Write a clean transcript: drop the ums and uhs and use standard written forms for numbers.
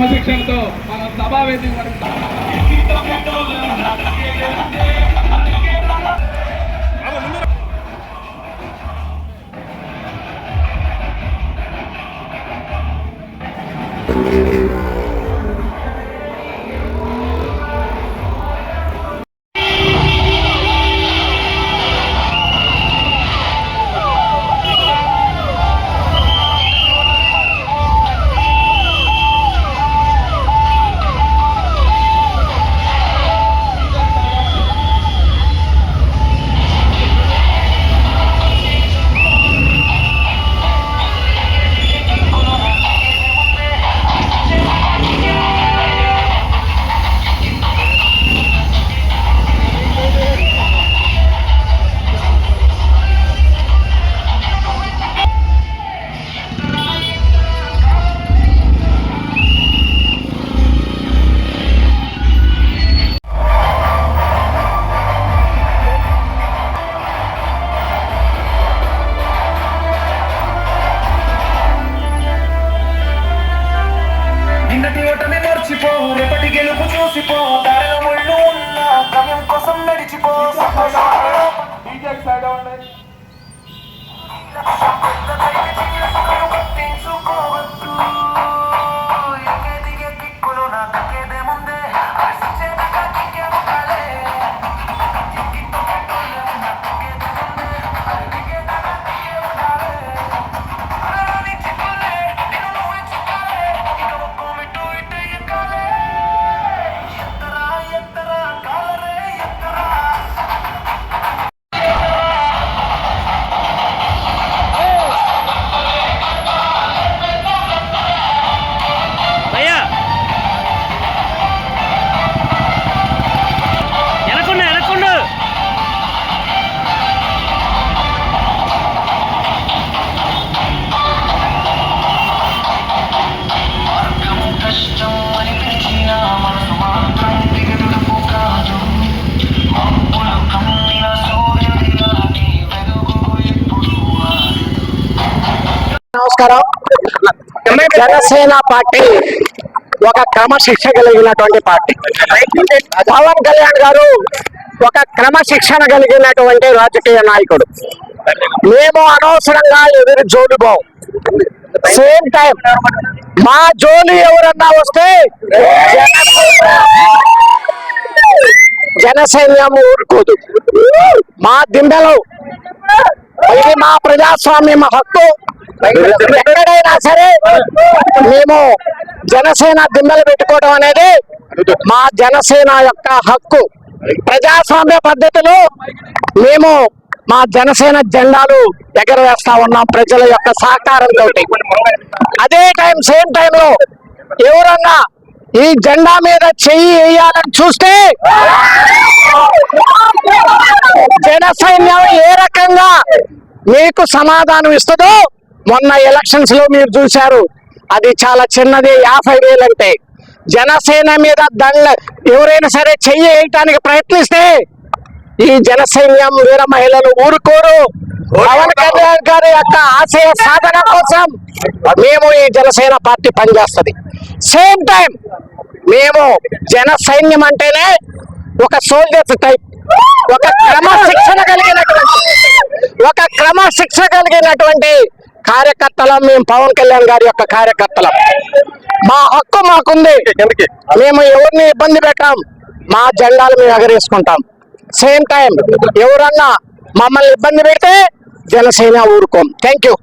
క్రమశిక్షణతో మన సభావేదిక రేపటి గెలుపు చూసిపో దారిలో ముళ్ళు ఉన్న గమ్యం కోసం నడిచిపో దిగే కిక్కులు నా తగ్గేదే ముందే నమస్కారం. జనసేన పార్టీ ఒక క్రమశిక్షణ కలిగినటువంటి పార్టీ. పవన్ కళ్యాణ్ గారు ఒక క్రమశిక్షణ కలిగినటువంటి రాజకీయ నాయకుడు. మేము అనవసరంగా ఎదురు జోలి పోం. సేమ్ టైం మా జోలి ఎవరన్నా వస్తే జనసైన్యం ఊరుకోదు. మా దిండలు ఇది మా ప్రజాస్వామ్యం హక్కు. ఎక్కడైనా సరే మేము జనసేన దిమ్మలు పెట్టుకోవడం అనేది మా జనసేన యొక్క హక్కు. ప్రజాస్వామ్య పద్ధతిలో మేము మా జనసేన జెండాలు ఎగరవేస్తా ఉన్నాం ప్రజల యొక్క సహకారంతో. అదే టైం సేమ్ టైంలో ఎవరన్నా ఈ జెండా మీద చెయ్యి వేయాలని చూస్తే జన సైన్యం ఏ రకంగా మీకు సమాధానం ఇస్తుందో మొన్న ఎలక్షన్స్ లో మీరు చూశారు. అది చాలా చిన్నది, 50,000 అంటే. జనసేన మీద ఎవరైనా సరే చెయ్యి వేయటానికి ప్రయత్నిస్తే ఈ జన సైన్యం వీర మహిళలు ఊరుకోరు. పవన్ కళ్యాణ్ గారి యొక్క ఆశయ సాధన కోసం మేము ఈ జనసేన పార్టీ పనిచేస్తుంది. సేమ్ టైం మేము జన సైన్యం అంటేనే ఒక సోల్జర్స్ టైప్, ఒక క్రమశిక్షణ కలిగినటువంటి కార్యకర్తలం. మేము పవన్ కళ్యాణ్ గారి యొక్క కార్యకర్తలం. మా హక్కు మాకుంది. మేము ఎవరిని ఇబ్బంది పెట్టాం. మా జెండాలు మేము ఎగరేసుకుంటాం. సేమ్ టైం ఎవరన్నా మమ్మల్ని ఇబ్బంది పెడితే జనసేన ఊరుకోం. Thank you.